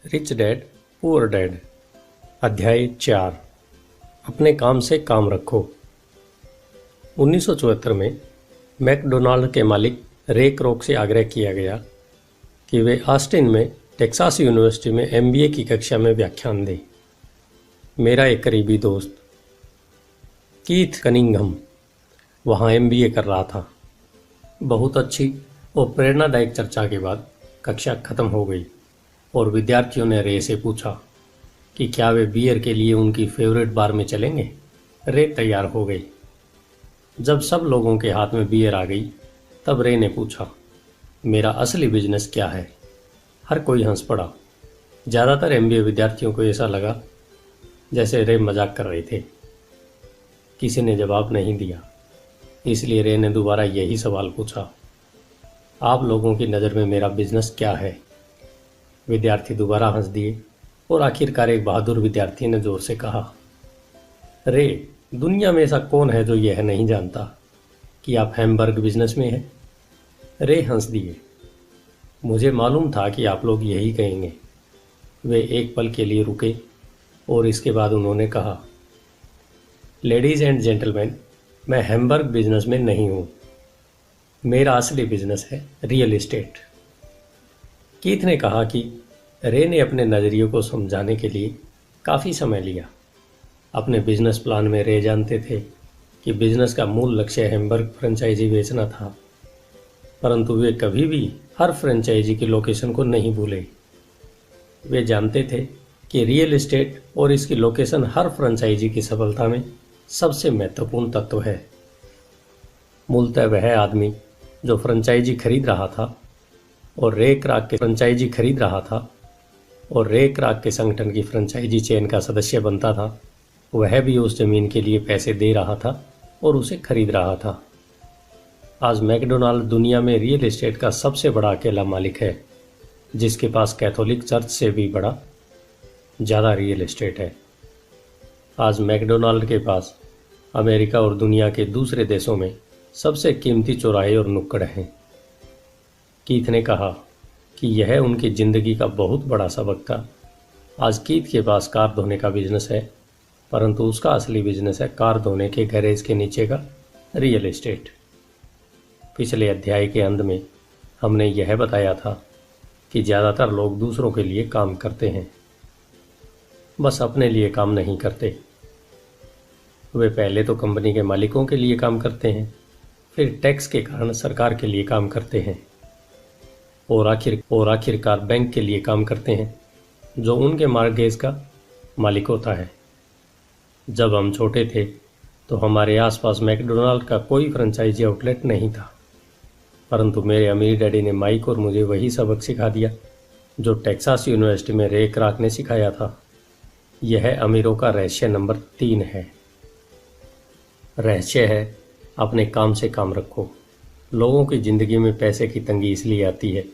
Rich dad poor dad अध्याय 4 अपने काम से काम रखो। 1974 में मैकडोनाल्ड के मालिक रे क्रोक से आग्रह किया गया कि वे ऑस्टिन में टेक्सास यूनिवर्सिटी में एमबीए की कक्षा में व्याख्यान दें। मेरा एक करीबी दोस्त कीथ कनिंघम वहाँ एमबीए कर रहा था। बहुत अच्छी और प्रेरणादायक चर्चा के बाद कक्षा खत्म हो गई और विद्यार्थियों ने रे से पूछा कि क्या वे बियर के लिए उनकी फेवरेट बार में चलेंगे। रे तैयार हो गई। जब सब लोगों के हाथ में बियर आ गई तब रे ने पूछा, मेरा असली बिजनेस क्या है। हर कोई हंस पड़ा। ज़्यादातर एमबीए विद्यार्थियों को ऐसा लगा जैसे रे मजाक कर रहे थे। किसी ने जवाब नहीं दिया, इसलिए रे ने दोबारा यही सवाल पूछा, आप लोगों की नज़र में मेरा बिजनेस क्या है। विद्यार्थी दोबारा हंस दिए और आखिरकार एक बहादुर विद्यार्थी ने जोर से कहा, रे, दुनिया में ऐसा कौन है जो यह नहीं जानता कि आप हैमबर्ग बिजनेस में हैं। रे हंस दिए। मुझे मालूम था कि आप लोग यही कहेंगे। वे एक पल के लिए रुके और इसके बाद उन्होंने कहा, लेडीज़ एंड जेंटलमैन, मैं हैमबर्ग बिजनेस में नहीं हूँ। मेरा असली बिजनेस है रियल एस्टेट। कीथ ने कहा कि रे ने अपने नज़रिए को समझाने के लिए काफ़ी समय लिया। अपने बिजनेस प्लान में रे जानते थे कि बिजनेस का मूल लक्ष्य हैमबर्ग फ्रेंचाइजी बेचना था, परंतु वे कभी भी हर फ्रेंचाइजी की लोकेशन को नहीं भूले। वे जानते थे कि रियल एस्टेट और इसकी लोकेशन हर फ्रेंचाइजी की सफलता में सबसे महत्वपूर्ण तत्व है। मूलतः वह आदमी जो फ्रेंचाइजी खरीद रहा था और रे क्राक के संगठन की फ्रेंचाइजी चेन का सदस्य बनता था, वह भी उस जमीन के लिए पैसे दे रहा था और उसे खरीद रहा था। आज मैकडोनाल्ड दुनिया में रियल एस्टेट का सबसे बड़ा अकेला मालिक है, जिसके पास कैथोलिक चर्च से भी बड़ा ज़्यादा रियल एस्टेट है। आज मैकडोनाल्ड के पास अमेरिका और दुनिया के दूसरे देशों में सबसे कीमती चौराहे और नुक्कड़ हैं। कीथ ने कहा कि यह उनकी ज़िंदगी का बहुत बड़ा सबक था। आज कीथ के पास कार धोने का बिजनेस है, परंतु उसका असली बिजनेस है कार धोने के गैरेज के नीचे का रियल एस्टेट। पिछले अध्याय के अंत में हमने यह बताया था कि ज़्यादातर लोग दूसरों के लिए काम करते हैं, बस अपने लिए काम नहीं करते। वे पहले तो कंपनी के मालिकों के लिए काम करते हैं, फिर टैक्स के कारण सरकार के लिए काम करते हैं और आखिरकार बैंक के लिए काम करते हैं, जो उनके मॉर्गेज का मालिक होता है। जब हम छोटे थे तो हमारे आसपास मैकडोनाल्ड का कोई फ्रेंचाइजी आउटलेट नहीं था, परंतु मेरे अमीर डैडी ने माइक और मुझे वही सबक सिखा दिया जो टेक्सास यूनिवर्सिटी में रे क्राक ने सिखाया था। यह अमीरों का रहस्य नंबर 3 है। रहस्य है, अपने काम से काम रखो। लोगों की ज़िंदगी में पैसे की तंगी इसलिए आती है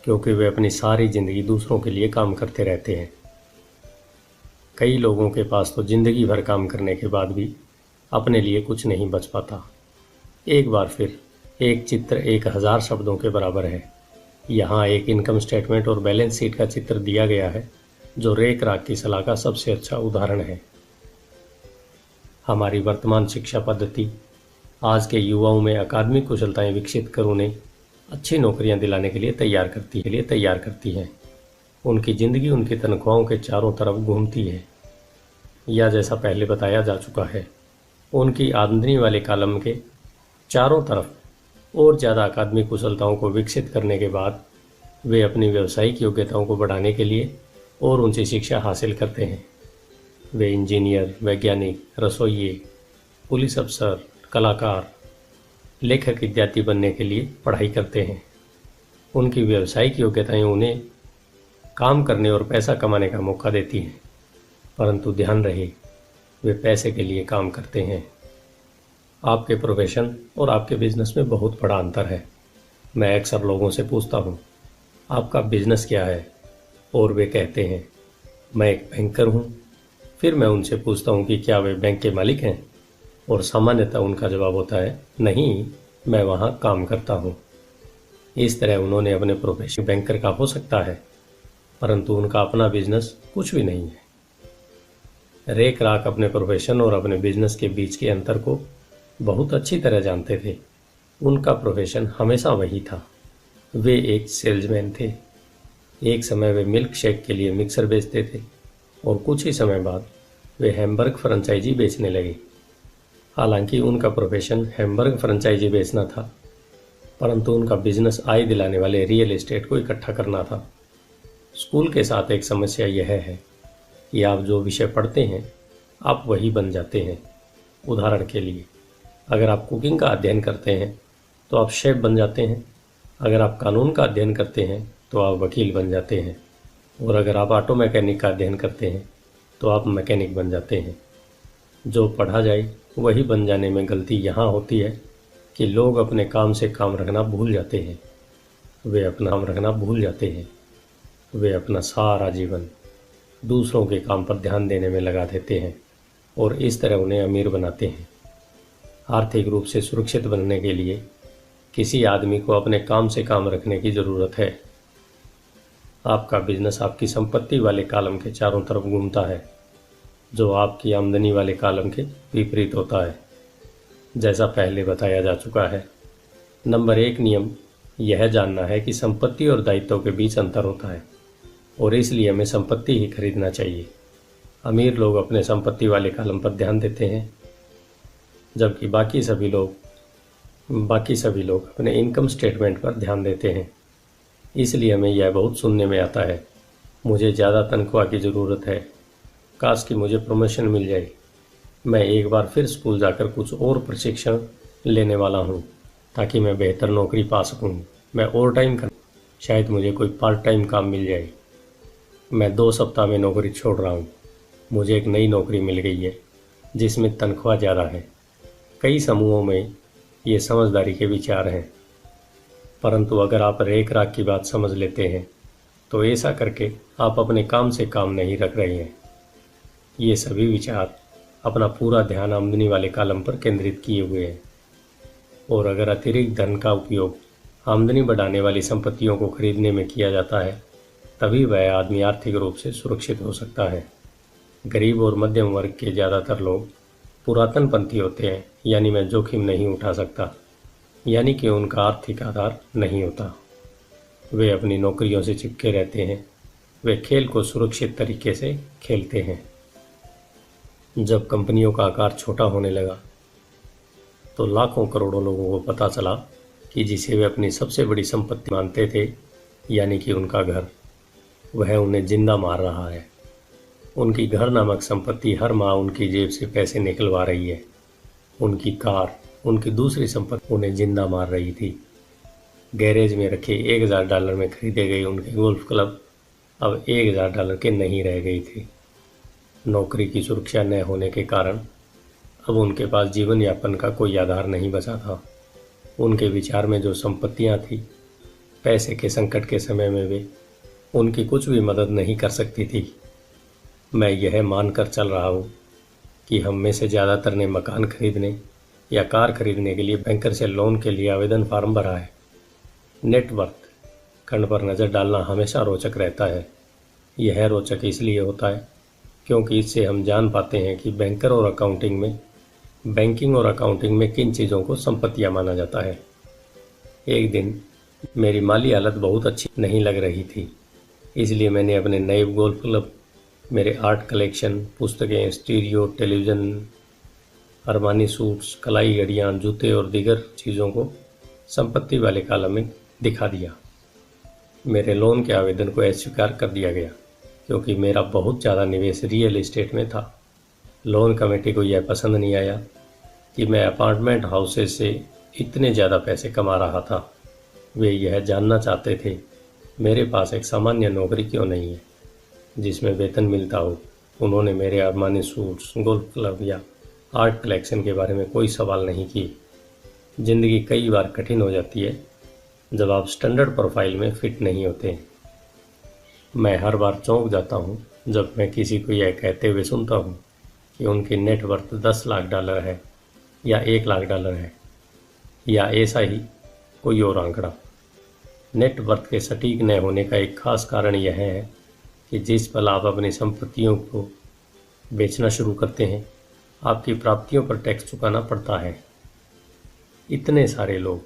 क्योंकि वे अपनी सारी ज़िंदगी दूसरों के लिए काम करते रहते हैं। कई लोगों के पास तो ज़िंदगी भर काम करने के बाद भी अपने लिए कुछ नहीं बच पाता। एक बार फिर, एक चित्र 1000 शब्दों के बराबर है। यहाँ एक इनकम स्टेटमेंट और बैलेंस शीट का चित्र दिया गया है जो रे क्राक की सलाह का सबसे अच्छा उदाहरण है। हमारी वर्तमान शिक्षा पद्धति आज के युवाओं में अकादमिक कुशलताएं विकसित कर उन्हें अच्छी नौकरियां दिलाने के लिए तैयार करती है। उनकी ज़िंदगी उनकी तनख्वाहों के चारों तरफ घूमती है, या जैसा पहले बताया जा चुका है, उनकी आमदनी वाले कॉलम के चारों तरफ और ज़्यादा अकादमिक कुशलताओं को विकसित करने के बाद वे अपनी व्यावसायिक योग्यताओं को बढ़ाने के लिए और उनसे शिक्षा हासिल करते हैं। वे इंजीनियर, वैज्ञानिक, रसोइये, पुलिस अफसर, कलाकार, लेखक इत्यादि बनने के लिए पढ़ाई करते हैं। उनकी व्यावसायिक योग्यताएं उन्हें काम करने और पैसा कमाने का मौका देती हैं, परंतु ध्यान रहे, वे पैसे के लिए काम करते हैं। आपके प्रोफेशन और आपके बिजनेस में बहुत बड़ा अंतर है। मैं अक्सर लोगों से पूछता हूँ, आपका बिजनेस क्या है, और वे कहते हैं, मैं एक बैंकर हूँ। फिर मैं उनसे पूछता हूँ कि क्या वे बैंक के मालिक हैं, और सामान्यतः उनका जवाब होता है, नहीं, मैं वहाँ काम करता हूँ। इस तरह उन्होंने अपने प्रोफेशन बैंकर का हो सकता है, परंतु उनका अपना बिजनेस कुछ भी नहीं है। रे क्राक अपने प्रोफेशन और अपने बिजनेस के बीच के अंतर को बहुत अच्छी तरह जानते थे। उनका प्रोफेशन हमेशा वही था, वे एक सेल्समैन थे। एक समय वे मिल्क शेक के लिए मिक्सर बेचते थे और कुछ ही समय बाद वे हैम्बर्ग फ्रेंचाइजी बेचने लगे। हालांकि उनका प्रोफेशन हैम्बर्ग फ्रेंचाइजी बेचना था, परंतु उनका बिजनेस आय दिलाने वाले रियल एस्टेट को इकट्ठा करना था। स्कूल के साथ एक समस्या यह है कि आप जो विषय पढ़ते हैं आप वही बन जाते हैं। उदाहरण के लिए, अगर आप कुकिंग का अध्ययन करते हैं तो आप शेफ बन जाते हैं, अगर आप कानून का अध्ययन करते हैं तो आप वकील बन जाते हैं, और अगर आप ऑटो मैकेनिक का अध्ययन करते हैं तो आप मैकेनिक बन जाते हैं। जो पढ़ा जाए वही बन जाने में गलती यहाँ होती है कि लोग अपने काम से काम रखना भूल जाते हैं। वे अपना काम रखना भूल जाते हैं। वे अपना सारा जीवन दूसरों के काम पर ध्यान देने में लगा देते हैं और इस तरह उन्हें अमीर बनाते हैं। आर्थिक रूप से सुरक्षित बनने के लिए किसी आदमी को अपने काम से काम रखने की ज़रूरत है। आपका बिजनेस आपकी संपत्ति वाले कॉलम के चारों तरफ घूमता है, जो आपकी आमदनी वाले कॉलम के विपरीत होता है। जैसा पहले बताया जा चुका है, नंबर 1 नियम यह जानना है कि संपत्ति और दायित्व के बीच अंतर होता है और इसलिए हमें संपत्ति ही खरीदना चाहिए। अमीर लोग अपने संपत्ति वाले कॉलम पर ध्यान देते हैं, जबकि बाकी सभी लोग अपने इनकम स्टेटमेंट पर ध्यान देते हैं। इसलिए हमें यह बहुत सुनने में आता है, मुझे ज़्यादा तनख्वाह की ज़रूरत है, काश कि मुझे प्रमोशन मिल जाए, मैं एक बार फिर स्कूल जाकर कुछ और प्रशिक्षण लेने वाला हूँ ताकि मैं बेहतर नौकरी पा सकूँ, मैं ओवर टाइम कर, शायद मुझे कोई पार्ट टाइम काम मिल जाए, मैं 2 सप्ताह में नौकरी छोड़ रहा हूँ, मुझे एक नई नौकरी मिल गई है जिसमें तनख्वाह ज़्यादा है। कई समूहों में ये समझदारी के विचार हैं, परंतु अगर आप रेख राख की बात समझ लेते हैं तो ऐसा करके आप अपने काम से काम नहीं रख रहे हैं। ये सभी विचार अपना पूरा ध्यान आमदनी वाले कॉलम पर केंद्रित किए हुए हैं, और अगर अतिरिक्त धन का उपयोग आमदनी बढ़ाने वाली संपत्तियों को खरीदने में किया जाता है तभी वह आदमी आर्थिक रूप से सुरक्षित हो सकता है। गरीब और मध्यम वर्ग के ज़्यादातर लोग पुरातनपंथी होते हैं, यानी मैं जोखिम नहीं उठा सकता, यानी कि उनका आर्थिक आधार नहीं होता। वे अपनी नौकरियों से चिपके रहते हैं, वे खेल को सुरक्षित तरीके से खेलते हैं। जब कंपनियों का आकार छोटा होने लगा तो लाखों करोड़ों लोगों को पता चला कि जिसे वे अपनी सबसे बड़ी संपत्ति मानते थे, यानी कि उनका घर, वह उन्हें जिंदा मार रहा है। उनकी घर नामक संपत्ति हर माह उनकी जेब से पैसे निकलवा रही है। उनकी कार, उनकी दूसरी संपत्ति उन्हें जिंदा मार रही थी। गैरेज में रखे $1000 में खरीदे गए उनके गोल्फ क्लब अब $1000 के नहीं रह गई थी। नौकरी की सुरक्षा न होने के कारण अब उनके पास जीवन यापन का कोई आधार नहीं बचा था। उनके विचार में जो संपत्तियां थी, पैसे के संकट के समय में वे उनकी कुछ भी मदद नहीं कर सकती थी। मैं यह मानकर चल रहा हूँ कि हम में से ज़्यादातर ने मकान खरीदने या कार खरीदने के लिए बैंकर से लोन के लिए आवेदन फार्म भरा है। नेटवर्थ खंड पर नज़र डालना हमेशा रोचक रहता है। यह रोचक इसलिए होता है क्योंकि इससे हम जान पाते हैं कि बैंकिंग और अकाउंटिंग में किन चीज़ों को संपत्तियां माना जाता है। एक दिन मेरी माली हालत बहुत अच्छी नहीं लग रही थी, इसलिए मैंने अपने नए गोल्फ क्लब, मेरे आर्ट कलेक्शन, पुस्तकें, स्टीरियो, टेलीविज़न, अरमानी सूट्स, कलाई घड़ियाँ, जूते और दीगर चीज़ों को संपत्ति वाले कॉलम में दिखा दिया। मेरे लोन के आवेदन को अस्वीकार कर दिया गया क्योंकि मेरा बहुत ज़्यादा निवेश रियल एस्टेट में था। लोन कमेटी को यह पसंद नहीं आया कि मैं अपार्टमेंट हाउसेस से इतने ज़्यादा पैसे कमा रहा था। वे यह जानना चाहते थे मेरे पास एक सामान्य नौकरी क्यों नहीं है जिसमें वेतन मिलता हो। उन्होंने मेरे अरमानी सूट्स, गोल्फ क्लब या आर्ट कलेक्शन के बारे में कोई सवाल नहीं किए। ज़िंदगी कई बार कठिन हो जाती है जब आप स्टैंडर्ड प्रोफाइल में फिट नहीं होते। मैं हर बार चौंक जाता हूँ जब मैं किसी को यह कहते हुए सुनता हूँ कि उनकी नेटवर्थ $10 लाख है या $1 लाख है या ऐसा ही कोई और आंकड़ा। नेटवर्थ के सटीक न होने का एक खास कारण यह है कि जिस पल आप अपनी संपत्तियों को बेचना शुरू करते हैं, आपकी प्राप्तियों पर टैक्स चुकाना पड़ता है। इतने सारे लोग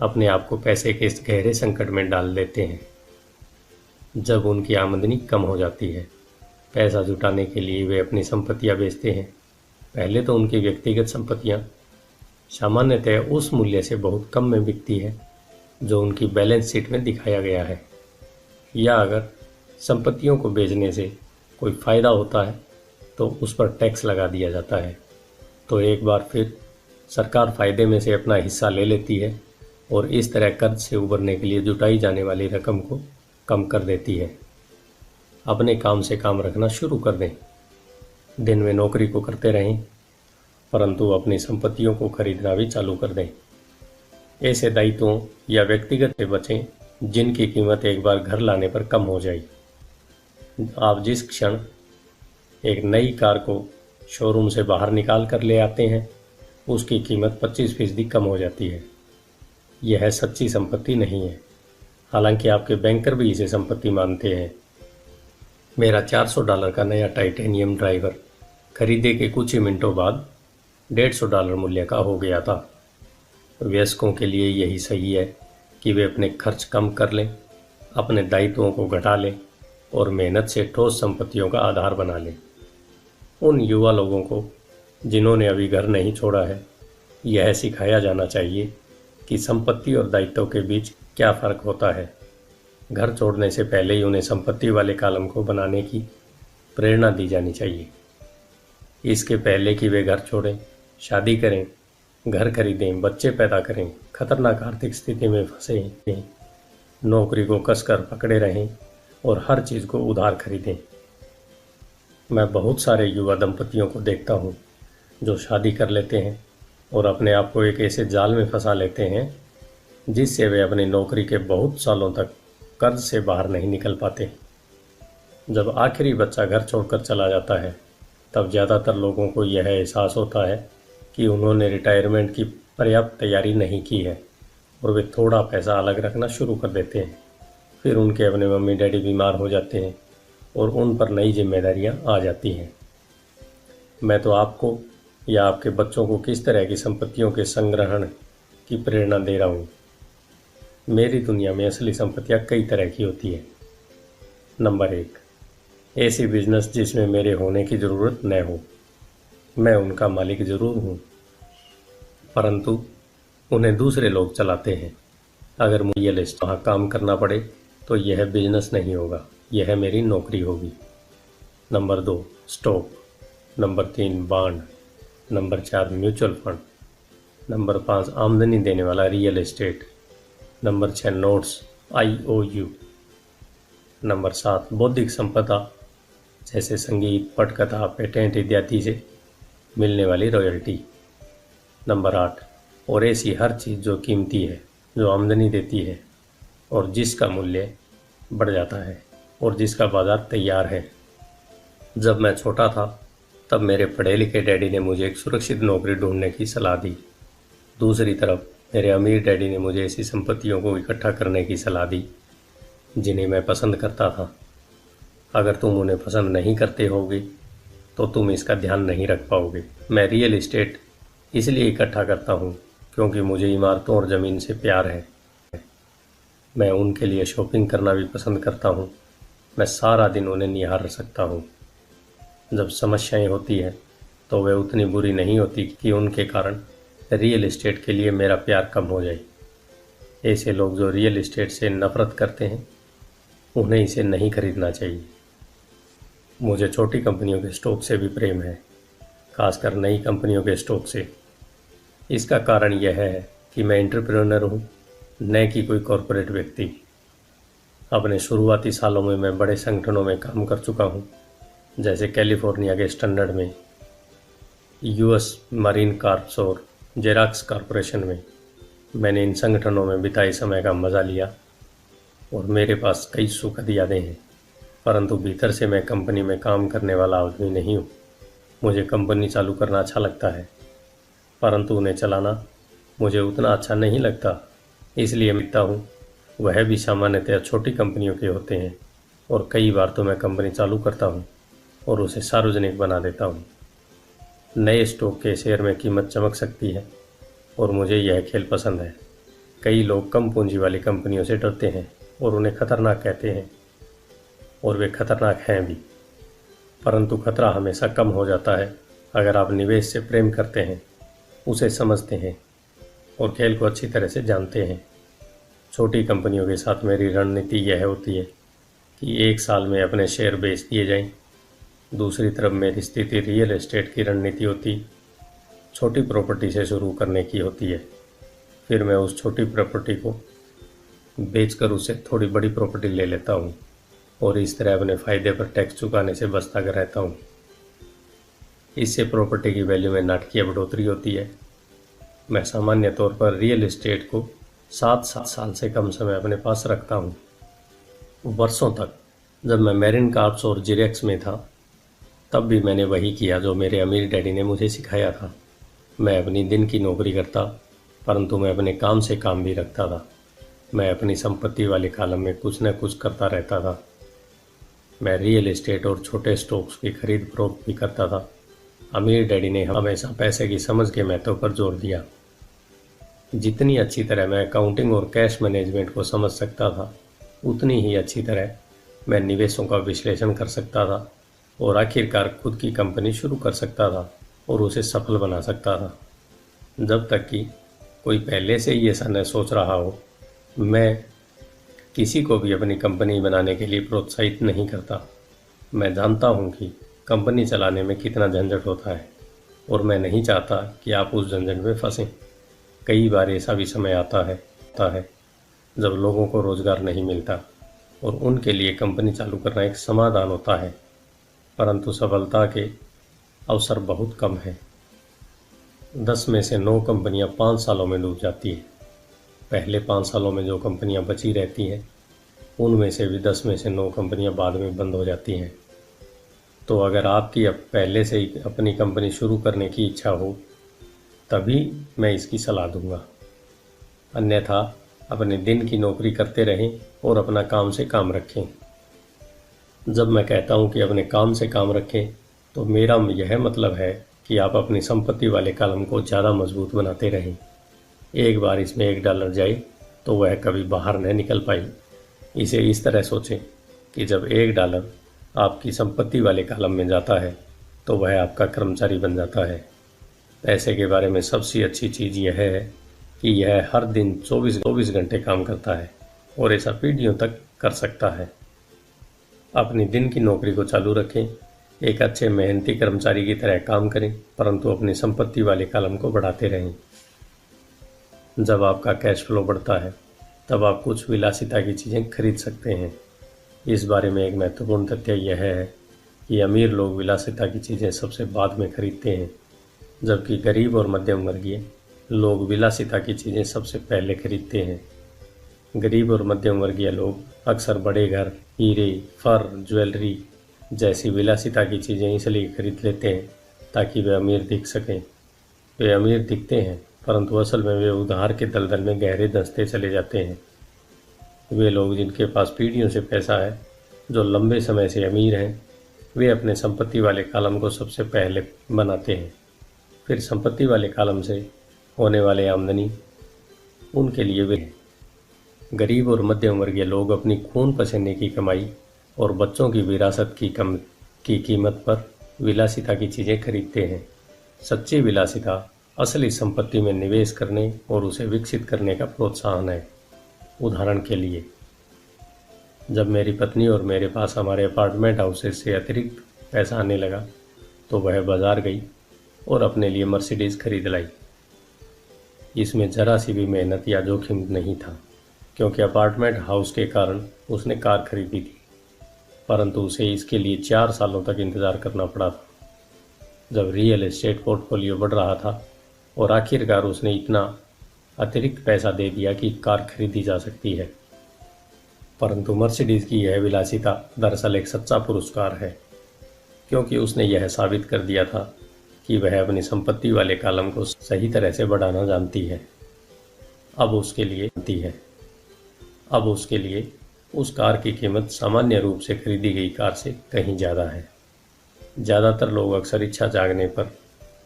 अपने आप को पैसे के इस गहरे संकट में डाल देते हैं। जब उनकी आमदनी कम हो जाती है, पैसा जुटाने के लिए वे अपनी संपत्तियां बेचते हैं। पहले तो उनकी व्यक्तिगत संपत्तियां सामान्यतः उस मूल्य से बहुत कम में बिकती है जो उनकी बैलेंस शीट में दिखाया गया है, या अगर संपत्तियों को बेचने से कोई फ़ायदा होता है तो उस पर टैक्स लगा दिया जाता है। तो एक बार फिर सरकार फ़ायदे में से अपना हिस्सा ले लेती है और इस तरह कर्ज से उबरने के लिए जुटाई जाने वाली रकम को कम कर देती है। अपने काम से काम रखना शुरू कर दें। दिन में नौकरी को करते रहें, परंतु अपनी संपत्तियों को खरीदना भी चालू कर दें। ऐसे दायित्वों या व्यक्तिगत से बचें जिनकी कीमत एक बार घर लाने पर कम हो जाए। आप जिस क्षण एक नई कार को शोरूम से बाहर निकाल कर ले आते हैं, उसकी कीमत 25% कम हो जाती है। यह सच्ची संपत्ति नहीं है, हालांकि आपके बैंकर भी इसे संपत्ति मानते हैं। मेरा $400 का नया टाइटेनियम ड्राइवर खरीदे के कुछ ही मिनटों बाद $150 मूल्य का हो गया था। वयस्कों के लिए यही सही है कि वे अपने खर्च कम कर लें, अपने दायित्वों को घटा लें और मेहनत से ठोस संपत्तियों का आधार बना लें। उन युवा लोगों को जिन्होंने अभी घर नहीं छोड़ा है, यह सिखाया जाना चाहिए कि संपत्ति और दायित्व के बीच क्या फ़र्क होता है। घर छोड़ने से पहले ही उन्हें संपत्ति वाले कॉलम को बनाने की प्रेरणा दी जानी चाहिए। इसके पहले कि वे घर छोड़ें, शादी करें, घर खरीदें, बच्चे पैदा करें, खतरनाक आर्थिक स्थिति में फंसे, नौकरी को कसकर पकड़े रहें और हर चीज़ को उधार खरीदें। मैं बहुत सारे युवा दंपतियों को देखता हूँ जो शादी कर लेते हैं और अपने आप को एक ऐसे जाल में फंसा लेते हैं जिससे वे अपनी नौकरी के बहुत सालों तक कर्ज से बाहर नहीं निकल पाते। जब आखिरी बच्चा घर छोड़कर चला जाता है, तब ज़्यादातर लोगों को यह एहसास होता है कि उन्होंने रिटायरमेंट की पर्याप्त तैयारी नहीं की है और वे थोड़ा पैसा अलग रखना शुरू कर देते हैं। फिर उनके अपने मम्मी डैडी बीमार हो जाते हैं और उन पर नई जिम्मेदारियां आ जाती हैं। मैं तो आपको या आपके बच्चों को किस तरह की संपत्तियों के संग्रहण की प्रेरणा दे रहा हूँ। मेरी दुनिया में असली संपत्तियाँ कई तरह की होती हैं। नंबर 1, ऐसी बिजनेस जिसमें मेरे होने की ज़रूरत न हो। मैं उनका मालिक ज़रूर हूँ, परंतु उन्हें दूसरे लोग चलाते हैं। अगर मुझे लिस्ट वहाँ काम करना पड़े तो यह बिजनेस नहीं होगा, यह मेरी नौकरी होगी। Number 2, stock. Number 3, bond. Number 4, mutual fund. Number 5, आमदनी देने वाला real estate. Number 6, notes IOU। Number 7, बौद्धिक संपदा जैसे संगीत, पटकथा, पेटेंट इत्यादि से मिलने वाली रॉयल्टी। नंबर 8, और ऐसी हर चीज़ जो कीमती है, जो आमदनी देती है और जिसका मूल्य बढ़ जाता है और जिसका बाजार तैयार है। जब मैं छोटा था तब मेरे पढ़े लिखे डैडी ने मुझे एक सुरक्षित नौकरी ढूंढने की सलाह दी। दूसरी तरफ मेरे अमीर डैडी ने मुझे ऐसी संपत्तियों को इकट्ठा करने की सलाह दी जिन्हें मैं पसंद करता था। अगर तुम उन्हें पसंद नहीं करते होगे तो तुम इसका ध्यान नहीं रख पाओगे। मैं रियल एस्टेट इसलिए इकट्ठा करता हूँ क्योंकि मुझे इमारतों और ज़मीन से प्यार है। मैं उनके लिए शॉपिंग करना भी पसंद करता हूँ। मैं सारा दिन उन्हें निहार सकता हूँ। जब समस्याएं होती हैं तो वे उतनी बुरी नहीं होती कि उनके कारण रियल एस्टेट के लिए मेरा प्यार कम हो जाए। ऐसे लोग जो रियल एस्टेट से नफ़रत करते हैं, उन्हें इसे नहीं खरीदना चाहिए। मुझे छोटी कंपनियों के स्टॉक से भी प्रेम है, खासकर नई कंपनियों के स्टॉक से। इसका कारण यह है कि मैं एंटरप्रेन्योर हूँ, न कि कोई कॉरपोरेट व्यक्ति। अपने शुरुआती सालों में मैं बड़े संगठनों में काम कर चुका हूँ, जैसे कैलिफोर्निया के स्टैंडर्ड में, US मरीन कॉर्प्स और जेरॉक्स कॉरपोरेशन में। मैंने इन संगठनों में बिताए समय का मज़ा लिया और मेरे पास कई सुखद यादें हैं, परंतु भीतर से मैं कंपनी में काम करने वाला आदमी नहीं हूँ। मुझे कंपनी चालू करना अच्छा लगता है, परंतु उन्हें चलाना मुझे उतना अच्छा नहीं लगता। इसलिए मिलता हूँ, वह भी सामान्यतः छोटी कंपनियों के होते हैं और कई बार तो मैं कंपनी चालू करता हूँ और उसे सार्वजनिक बना देता हूँ। नए स्टॉक के शेयर में कीमत चमक सकती है और मुझे यह खेल पसंद है। कई लोग कम पूंजी वाली कंपनियों से डरते हैं और उन्हें खतरनाक कहते हैं, और वे खतरनाक हैं भी। परंतु खतरा हमेशा कम हो जाता है अगर आप निवेश से प्रेम करते हैं, उसे समझते हैं और खेल को अच्छी तरह से जानते हैं। छोटी कंपनियों के साथ मेरी रणनीति यह होती है कि एक साल में अपने शेयर बेच दिए जाएं। दूसरी तरफ मेरी स्थिति रियल एस्टेट की रणनीति होती, छोटी प्रॉपर्टी से शुरू करने की होती है। फिर मैं उस छोटी प्रॉपर्टी को बेचकर उसे थोड़ी बड़ी प्रॉपर्टी ले लेता हूँ और इस तरह अपने फ़ायदे पर टैक्स चुकाने से बचता रहता हूँ। इससे प्रॉपर्टी की वैल्यू में नाटकीय बढ़ोतरी होती है। मैं सामान्य तौर पर रियल एस्टेट को 7 साल से कम समय अपने पास रखता हूँ। वर्षों तक जब मैं मेरिन कार्प्स और जिरेक्स में था, तब भी मैंने वही किया जो मेरे अमीर डैडी ने मुझे सिखाया था। मैं अपनी दिन की नौकरी करता, परंतु मैं अपने काम से काम भी रखता था। मैं अपनी संपत्ति वाले कॉलम में कुछ न कुछ करता रहता था। मैं रियल एस्टेट और छोटे स्टॉक्स की खरीद फरोख्त भी करता था। अमीर डैडी ने हमेशा पैसे की समझ के महत्व पर जोर दिया। जितनी अच्छी तरह मैं अकाउंटिंग और कैश मैनेजमेंट को समझ सकता था, उतनी ही अच्छी तरह मैं निवेशों का विश्लेषण कर सकता था और आखिरकार खुद की कंपनी शुरू कर सकता था और उसे सफल बना सकता था। जब तक कि कोई पहले से ही ऐसा न सोच रहा हो, मैं किसी को भी अपनी कंपनी बनाने के लिए प्रोत्साहित नहीं करता। मैं जानता हूँ कि कंपनी चलाने में कितना झंझट होता है और मैं नहीं चाहता कि आप उस झंझट में फंसें। कई बार ऐसा भी समय आता है जब लोगों को रोज़गार नहीं मिलता और उनके लिए कंपनी चालू करना एक समाधान होता है, परंतु सफलता के अवसर बहुत कम हैं। 10 में से 9 कंपनियां 5 सालों में डूब जाती हैं। पहले 5 सालों में जो कंपनियां बची रहती हैं, उनमें से भी 10 में से 9 कंपनियां बाद में बंद हो जाती हैं। तो अगर आपकी अब पहले से ही अपनी कंपनी शुरू करने की इच्छा हो, तभी मैं इसकी सलाह दूंगा। अन्यथा अपने दिन की नौकरी करते रहें और अपना काम से काम रखें। जब मैं कहता हूं कि अपने काम से काम रखें, तो मेरा यह मतलब है कि आप अपनी संपत्ति वाले कॉलम को ज़्यादा मजबूत बनाते रहें। एक बार इसमें $1 जाए तो वह कभी बाहर न निकल पाई। इसे इस तरह सोचें कि जब $1 आपकी संपत्ति वाले कॉलम में जाता है, तो वह आपका कर्मचारी बन जाता है। पैसे के बारे में सबसे अच्छी चीज़ यह है कि यह हर दिन 24 घंटे काम करता है और ऐसा पीढ़ियों तक कर सकता है। अपनी दिन की नौकरी को चालू रखें, एक अच्छे मेहनती कर्मचारी की तरह काम करें, परंतु अपनी संपत्ति वाले कॉलम को बढ़ाते रहें। जब आपका कैश फ्लो बढ़ता है, तब आप कुछ विलासिता की चीज़ें खरीद सकते हैं। इस बारे में एक महत्वपूर्ण तथ्य यह है कि अमीर लोग विलासिता की चीज़ें सबसे बाद में खरीदते हैं, जबकि गरीब और मध्यम वर्गीय लोग विलासिता की चीज़ें सबसे पहले खरीदते हैं। गरीब और मध्यम वर्गीय लोग अक्सर बड़े घर, हीरे, फर, ज्वेलरी जैसी विलासिता की चीज़ें इसलिए खरीद लेते हैं ताकि वे अमीर दिख सकें। वे अमीर दिखते हैं, परंतु असल में वे उधार के दलदल में गहरे धंसते चले जाते हैं। वे लोग जिनके पास पीढ़ियों से पैसा है, जो लंबे समय से अमीर हैं, वे अपने संपत्ति वाले कॉलम को सबसे पहले बनाते हैं। फिर संपत्ति वाले कॉलम से होने वाले आमदनी उनके लिए वे गरीब और मध्यम वर्गीय लोग अपनी खून पसीने की कमाई और बच्चों की विरासत की कीमत पर विलासिता की चीज़ें खरीदते हैं। सच्ची विलासिता असली संपत्ति में निवेश करने और उसे विकसित करने का प्रोत्साहन है। उदाहरण के लिए, जब मेरी पत्नी और मेरे पास हमारे अपार्टमेंट हाउसेस से अतिरिक्त पैसा आने लगा, तो वह बाजार गई और अपने लिए मर्सिडीज़ खरीद लाई। इसमें ज़रा सी भी मेहनत या जोखिम नहीं था, क्योंकि अपार्टमेंट हाउस के कारण उसने कार खरीदी थी, परंतु उसे इसके लिए 4 सालों तक इंतज़ार करना पड़ा था। जब रियल एस्टेट पोर्टफोलियो बढ़ रहा था और आखिरकार उसने इतना अतिरिक्त पैसा दे दिया कि कार खरीदी जा सकती है। परंतु मर्सिडीज़ की यह विलासिता दरअसल एक सच्चा पुरस्कार है, क्योंकि उसने यह साबित कर दिया था कि वह अपनी संपत्ति वाले कॉलम को सही तरह से बढ़ाना जानती है। अब उसके लिए उस कार की कीमत सामान्य रूप से खरीदी गई कार से कहीं ज़्यादा है। ज़्यादातर लोग अक्सर इच्छा जागने पर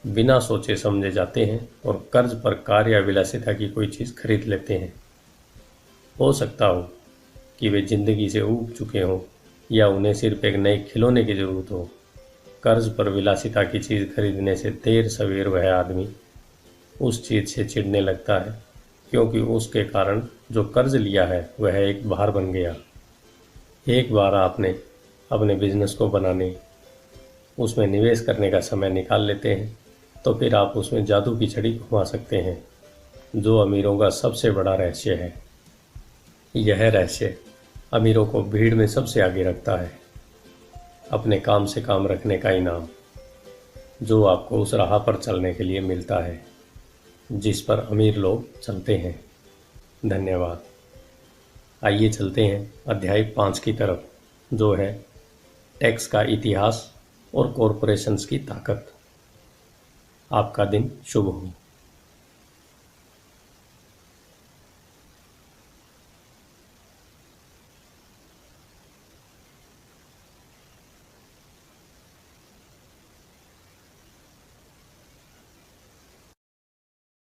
बिना सोचे समझे जाते हैं और कर्ज पर कार या विलासिता की कोई चीज़ खरीद लेते हैं। हो सकता हो कि वे जिंदगी से ऊब चुके हों या उन्हें सिर्फ एक नए खिलौने की ज़रूरत हो। कर्ज पर विलासिता की चीज़ खरीदने से देर सवेर वह आदमी उस चीज़ से चिढ़ने लगता है, क्योंकि उसके कारण जो कर्ज लिया है वह एक भार बन गया। एक बार आपने अपने बिजनेस को बनाने, उसमें निवेश करने का समय निकाल लेते हैं, तो फिर आप उसमें जादू की छड़ी घुमा सकते हैं, जो अमीरों का सबसे बड़ा रहस्य है। यह रहस्य अमीरों को भीड़ में सबसे आगे रखता है, अपने काम से काम रखने का इनाम, जो आपको उस राह पर चलने के लिए मिलता है जिस पर अमीर लोग चलते हैं। धन्यवाद। आइए चलते हैं अध्याय 5 की तरफ, जो है टैक्स का इतिहास और कॉरपोरेशंस की ताकत। आपका दिन शुभ हो।